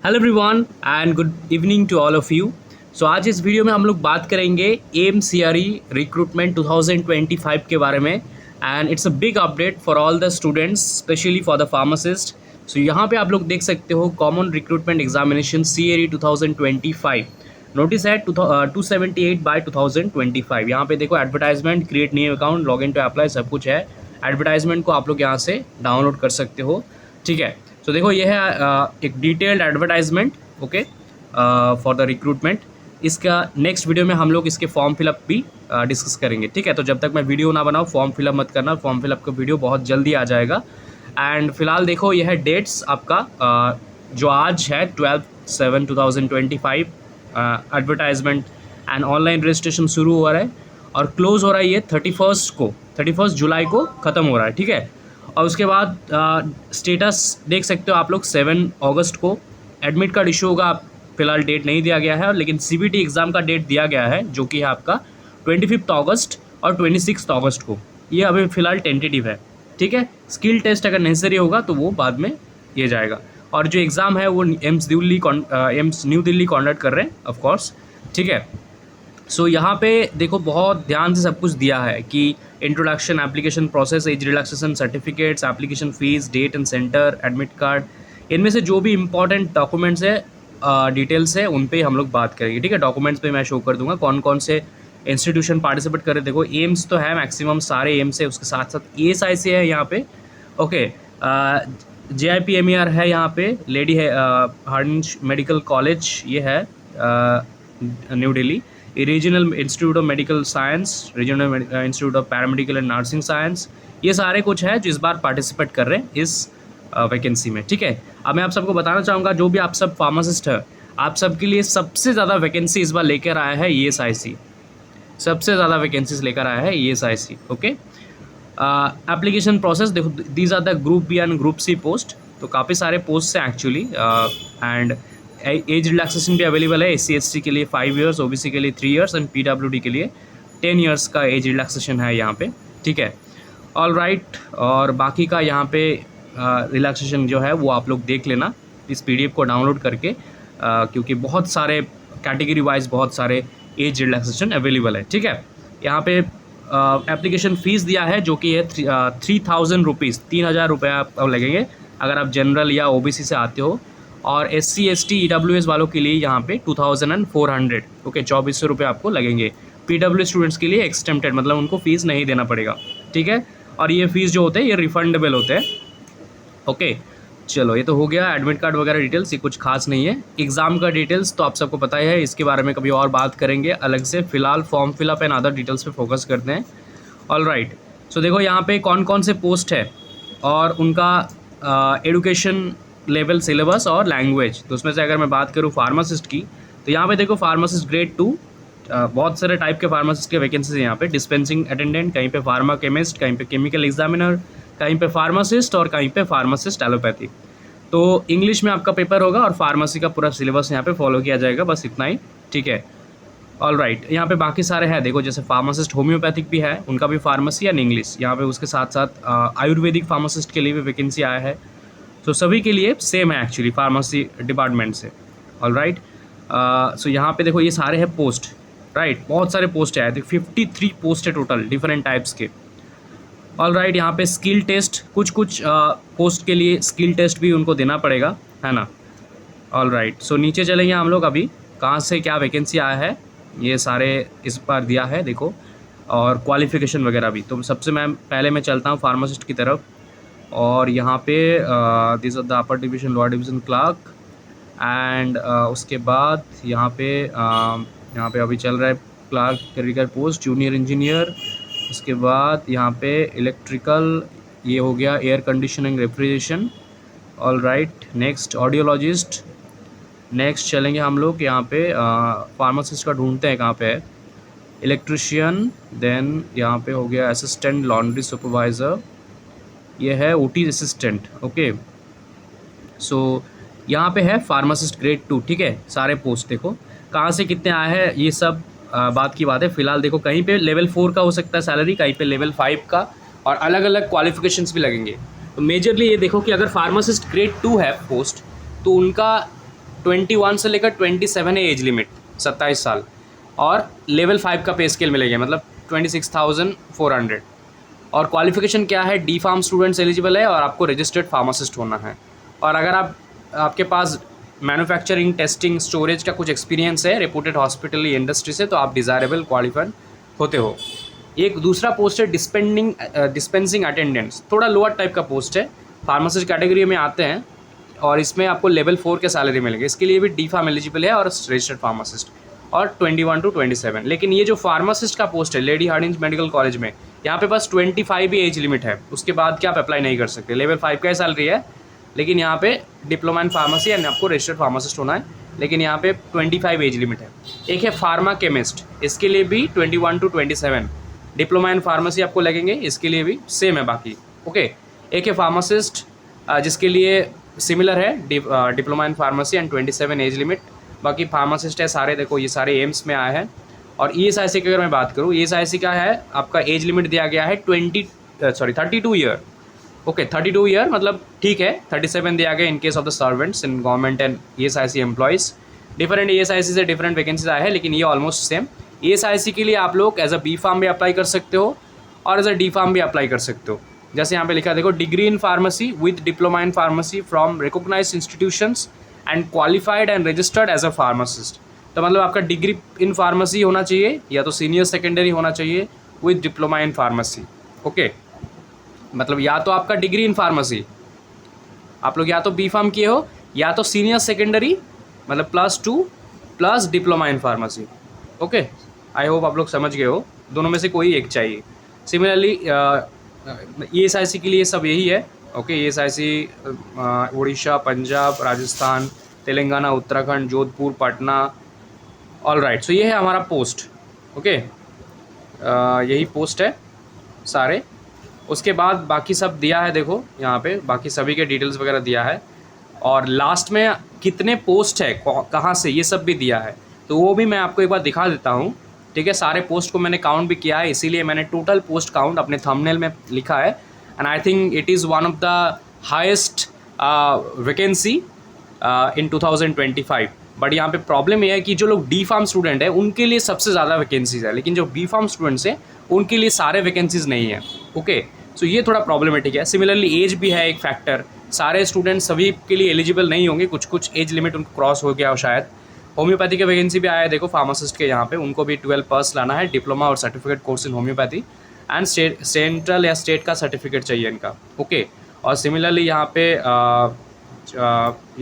Hello everyone and good evening to all of you. So आज इस video में हम लोग बात करेंगे M C R E recruitment 2025 के बारे में। And it's a big update for all the students specially for the pharmacist. So यहाँ पे आप लोग देख सकते हो common recruitment examination C A 2025 notice है 278/2025। यहाँ पे देखो advertisement, create new account, log in to apply, सब कुछ है। एडवर्टाइजमेंट को आप लोग यहाँ से डाउनलोड कर सकते हो। ठीक है, तो देखो ये है एक detailed advertisement, okay, for the recruitment. इसका नेक्स्ट वीडियो में हम लोग इसके फॉर्म फिलअप भी डिस्कस करेंगे। ठीक है, तो जब तक मैं वीडियो ना बनाऊँ फॉर्म फिलअप मत करना, फॉर्म फिलअप का वीडियो बहुत जल्दी आ जाएगा। एंड फिलहाल देखो यह है डेट्स आपका, जो आज है 12/7/2025। एडवर्टाइजमेंट एंड ऑनलाइन रजिस्ट्रेशन शुरू हो रहा है और क्लोज हो रहा है ये 31 जुलाई को ख़त्म हो रहा है। ठीक है, और उसके बाद स्टेटस देख सकते हो आप लोग 7 अगस्त को एडमिट कार्ड इशू होगा। फिलहाल डेट नहीं दिया गया है, लेकिन सीबीटी एग्ज़ाम का डेट दिया गया है जो कि है आपका 25 अगस्त और 26 अगस्त को। ये अभी फ़िलहाल टेंटेटिव है। ठीक है, स्किल टेस्ट अगर नेसेसरी होगा तो वो बाद में ये जाएगा। और जो एग्ज़ाम है वो एम्स न्यू दिल्ली कॉन्डक्ट कर रहे हैं ऑफकोर्स। ठीक है, सो यहाँ पे देखो बहुत ध्यान से सब कुछ दिया है कि introduction, application process, age relaxation certificates, application fees, date and centre, admit card, इनमें से जो भी इंपॉर्टेंट डॉक्यूमेंट्स है, डिटेल्स है, उन पे हम लोग बात करेंगे। ठीक है, डॉक्यूमेंट्स पे मैं शो कर दूंगा कौन कौन से इंस्टीट्यूशन पार्टिसिपेट कर रहे। देखो एम्स तो है, मैक्सिमम सारे एम्स है, उसके साथ साथ ESIC है यहाँ पे, ओके, JIPMER है यहाँ पे, लेडी है हार्डिंज मेडिकल कॉलेज ये है new Delhi, regional institute of medical science, regional institute of paramedical and nursing science, ये सारे कुछ है जो इस बार पार्टिसिपेट कर रहे हैं इस वैकेंसी में। ठीक है, अब मैं आप सबको बताना चाहूँगा जो भी आप सब फार्मासिस्ट है, आप सबके लिए सबसे ज़्यादा वैकेंसी इस बार लेकर आया है ESIC, सबसे ज़्यादा वैकेंसीज लेकर आया है ESIC। ओके, एप्लीकेशन प्रोसेस देखो, these are the group B and group C post, तो काफ़ी सारे पोस्ट हैं एक्चुअली। एंड एज रिलैक्सेशन भी अवेलेबल है, SC ST के लिए 5 ईयर्स, OBC के लिए 3 ईयर्स एंड PWD के लिए 10 ईयर्स का एज रिलैक्सेशन है यहाँ पे। ठीक है, ऑल राइट, और बाकी का यहाँ पे रिलैक्सेशन जो है वो आप लोग देख लेना इस PDF को डाउनलोड करके, क्योंकि बहुत सारे कैटेगरी वाइज बहुत सारे एज रिलैक्सेशन अवेलेबल है। ठीक है, यहाँ पे एप्लीकेशन फ़ीस दिया है जो कि है 3000 रुपीज़, 3000 रुपये आपको लगेंगे अगर आप जनरल या OBC से आते हो। और SC ST EWS वालों के लिए यहाँ पे 2400, ओके, 2400 रुपये आपको लगेंगे। PW स्टूडेंट्स के लिए एक्सटेम्प्टेड, मतलब उनको फ़ीस नहीं देना पड़ेगा। ठीक है, और ये फ़ीस जो होते हैं ये रिफंडेबल होते हैं। ओके, चलो ये तो हो गया एडमिट कार्ड वगैरह डिटेल्स, ये कुछ खास नहीं है। एग्ज़ाम का डिटेल्स तो आप सबको पता ही है, इसके बारे में कभी और बात करेंगे अलग से। फ़िलहाल form fill up and other details पे फोकस करते हैं। ऑल राइट, सो देखो यहाँ पे कौन कौन से पोस्ट है और उनका एडुकेशन लेवल, सिलेबस और लैंग्वेज। तो उसमें से अगर मैं बात करूँ फार्मासिस्ट की, तो यहाँ पे देखो फार्मासिस्ट ग्रेड 2, बहुत सारे टाइप के फार्मासिस्ट के वैकेंसीज हैं यहाँ पे। डिस्पेंसिंग अटेंडेंट, कहीं पे फार्मा केमिस्ट, कहीं पे केमिकल एग्जामिनर, कहीं पे फार्मासिस्ट और कहीं पे फार्मासिस्ट एलोपैथी। तो इंग्लिश में आपका पेपर होगा और फार्मेसी का पूरा सिलेबस यहाँ पे फॉलो किया जाएगा, बस इतना ही। ठीक है, ऑल राइट, यहाँ पे बाकी सारे हैं देखो, जैसे फार्मासिस्ट होम्योपैथिक भी है, उनका भी फार्मेसी एंड इंग्लिश यहाँ पे। उसके साथ साथ आयुर्वेदिक फार्मासिस्ट के लिए भी वैकेंसी आया है। तो सभी के लिए सेम है एक्चुअली फार्मेसी डिपार्टमेंट से। ऑल राइट, सो यहाँ पे देखो ये सारे हैं पोस्ट, राइट, बहुत सारे पोस्ट है, 53 पोस्ट है टोटल डिफरेंट टाइप्स के। ऑल राइट, यहाँ पे स्किल टेस्ट, कुछ पोस्ट के लिए स्किल टेस्ट भी उनको देना पड़ेगा, है ना। ऑल राइट, सो नीचे चलेंगे हम लोग, अभी कहाँ से क्या वैकेंसी आया है ये सारे इस बार दिया है देखो, और क्वालिफ़िकेशन वगैरह भी। तो सबसे पहले मैं चलता हूँ फार्मासिस्ट की तरफ, और यहाँ पे this are the upper division, lower division clerk, and उसके बाद यहाँ पे अभी चल रहा है clerk clerical post, junior engineer. उसके बाद यहाँ पे इलेक्ट्रिकल, ये हो गया air conditioning refrigeration. All right, next audiologist. Next चलेंगे हम लोग यहाँ पे फार्मासिस्ट का ढूंढते हैं कहाँ पे है, इलेक्ट्रिशियन। देन यहाँ पे हो गया असिस्टेंट लॉन्ड्री सुपरवाइज़र, ये है OT असिस्टेंट। ओके, सो यहाँ पे है फार्मासिस्ट ग्रेड 2। ठीक है, सारे पोस्ट देखो कहाँ से कितने आए हैं, ये सब बात की बात है। फिलहाल देखो कहीं पे लेवल 4 का हो सकता है सैलरी, कहीं पे लेवल 5 का, और अलग अलग क्वालिफिकेशंस भी लगेंगे। तो मेजरली ये देखो कि अगर फार्मासिस्ट ग्रेड 2 है पोस्ट, तो उनका 21 से लेकर 27 है एज लिमिट, 27 साल, और लेवल 5 का पे स्केल मिलेगा, मतलब 26,400। और क्वालिफिकेशन क्या है, डी फार्म स्टूडेंट्स एलिजिबल है और आपको रजिस्टर्ड फार्मासिस्ट होना है। और अगर आपके पास मैन्युफैक्चरिंग, टेस्टिंग, स्टोरेज का कुछ एक्सपीरियंस है रेपुटेड हॉस्पिटल इंडस्ट्री से, तो आप डिज़ायरेबल क्वालिफाइड होते हो। एक दूसरा पोस्ट है डिस्पेंसिंग अटेंडेंट्स, थोड़ा लोअर टाइप का पोस्ट है, फार्मासिस्ट कैटेगरी में आते हैं, और इसमें आपको लेवल 4 के सैलरी मिलेंगे। इसके लिए भी डी फार्म एलिजिबल है और रजिस्टर्ड फार्मासिस्ट, और 21 to 27। लेकिन ये जो फार्मासिस्ट का पोस्ट है लेडी हार्डिंज मेडिकल कॉलेज में, यहाँ पे बस 25 ही एज लिमिट है, उसके बाद क्या आप अप्लाई नहीं कर सकते। लेवल 5 का सैलरी है, लेकिन यहाँ पे डिप्लोमा इन फार्मेसी एंड आपको रजिस्टर्ड फार्मासिस्ट होना है, लेकिन यहाँ पे 25 एज लिमिट है। एक है फार्मा केमिस्ट, इसके लिए भी 21 to 27 डिप्लोमा इन फार्मेसी आपको लगेंगे, इसके लिए भी सेम है बाकी। ओके, एक है फार्मासिस्ट जिसके लिए सिमिलर है, diploma in pharmacy and 27 age limit. बाकी फार्मासिस्ट है सारे, देखो ये सारे एम्स में आए हैं। और ESIC की अगर मैं बात करूँ, ESIC का है आपका एज लिमिट दिया गया है 32 ईयर। ओके, 32 ईयर मतलब ठीक है, 37 दिया गया in case of the servants in government and ESIC employees. Different ESIC से डिफरेंट वैकेंसीज आए हैं, लेकिन ये ऑलमोस्ट सेम। ESIC के लिए आप लोग एज अ बी फार्म भी अप्लाई कर सकते हो और एज अ डी फार्म भी अप्लाई कर सकते हो। जैसे यहाँ पे लिखा देखो, degree in pharmacy with diploma in pharmacy from recognised institutions and qualified and registered as a pharmacist. तो मतलब आपका डिग्री इन फार्मेसी होना चाहिए या तो सीनियर सेकेंडरी होना चाहिए with diploma in pharmacy. Okay, मतलब या तो आपका डिग्री इन फार्मेसी, आप लोग या तो बी फार्म किए हो या तो सीनियर सेकेंडरी मतलब +2 plus diploma in pharmacy. Okay, I hope आप लोग समझ गए हो, दोनों में से कोई एक चाहिए। सिमिलरली ESIC के लिए सब यही है। Okay, ESIC Orissa, Punjab, Rajasthan, Telangana, Uttarakhand, Jodhpur, Patna. All right, so ये है हमारा पोस्ट। ओके, यही पोस्ट है सारे। उसके बाद बाकी सब दिया है, देखो यहाँ पे बाकी सभी के डिटेल्स वगैरह दिया है, और लास्ट में कितने पोस्ट है, कहाँ से, ये सब भी दिया है। तो वो भी मैं आपको एक बार दिखा देता हूँ। ठीक है, सारे पोस्ट को मैंने काउंट भी किया है, इसीलिए मैंने टोटल पोस्ट काउंट अपने थंबनेल में लिखा है। And I think it is one of the highest vacancy in 2025। But यहाँ पे प्रॉब्लम ये है कि जो लोग डी फार्म स्टूडेंट है उनके लिए सबसे ज़्यादा वैकेंसीज है, लेकिन जो बी फार्म स्टूडेंट्स हैं उनके लिए सारे वैकेंसीज नहीं है। ओके, सो ये थोड़ा प्रॉब्लमेटिक है। सिमिलरली एज भी है एक फैक्टर, सारे स्टूडेंट्स सभी के लिए एलिजिबल नहीं होंगे, कुछ एज लिमिट उनको क्रॉस हो गया हो शायद। होम्योपैथी के वैकेंसी भी आया है, देखो फार्मासिस्ट के यहाँ पे, उनको भी 12 पास लाना है, डिप्लोमा और certificate course in homeopathy and central या स्टेट का सर्टिफिकेट चाहिए इनका। ओके, और सिमिलरली यहाँ पे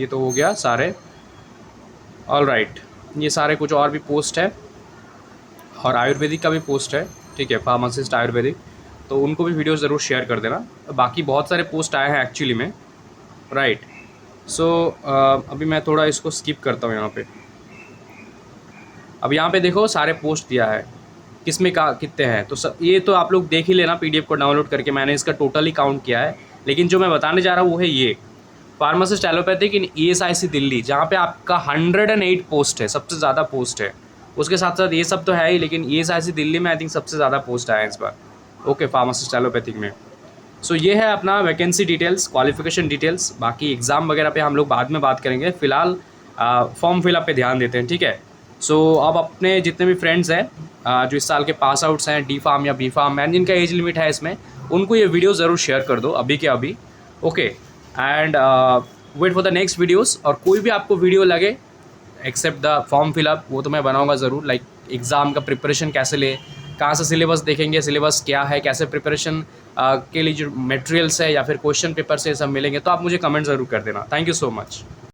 ये तो हो गया सारे। ऑल राइट, ये सारे कुछ और भी पोस्ट है, और आयुर्वेदिक का भी पोस्ट है। ठीक है, फार्मासिस्ट आयुर्वेदिक, तो उनको भी वीडियो ज़रूर शेयर कर देना। बाकी बहुत सारे पोस्ट आए हैं एक्चुअली में। राइट, सो अभी मैं थोड़ा इसको स्किप करता हूँ यहाँ पे। अब यहाँ पे देखो सारे पोस्ट दिया है, किसमें का कितने हैं, तो ये तो आप लोग देख ही लेना PDF को डाउनलोड करके, मैंने इसका टोटली काउंट किया है। लेकिन जो मैं बताने जा रहा हूँ वो है ये फार्मासिस्ट एलोपैथिक इन ESIC दिल्ली, जहाँ पे आपका 108 पोस्ट है, सबसे ज़्यादा पोस्ट है। उसके साथ साथ ये सब तो है ही, लेकिन ESIC दिल्ली में आई थिंक सबसे ज़्यादा पोस्ट आया है इस बार। ओके, फार्मासिस्ट एलोपैथिक में। सो ये है अपना वैकेंसी डिटेल्स, क्वालिफिकेशन डिटेल्स। बाकी एग्ज़ाम वगैरह पे हम लोग बाद में बात करेंगे, फ़िलहाल फॉर्म फिलअप पे ध्यान देते हैं। ठीक है, सो अब अपने जितने भी फ्रेंड्स हैं जो इस साल के पास आउट्स हैं डी फार्म या बी फार्म एंड जिनका एज लिमिट है इसमें, उनको ये वीडियो ज़रूर शेयर कर दो अभी के अभी। Okay, and wait for the next videos. और कोई भी आपको वीडियो लगे एक्सेप्ट द फॉर्म फिलअप, वो तो मैं बनाऊँगा ज़रूर, लाइक एग्ज़ाम का प्रिपरेशन कैसे ले, कहाँ से सिलेबस देखेंगे, सिलेबस क्या है, कैसे प्रिपरेशन के लिए जो मटेरियल्स है या फिर क्वेश्चन पेपर से सब मिलेंगे, तो आप मुझे कमेंट ज़रूर कर देना। Thank you so much.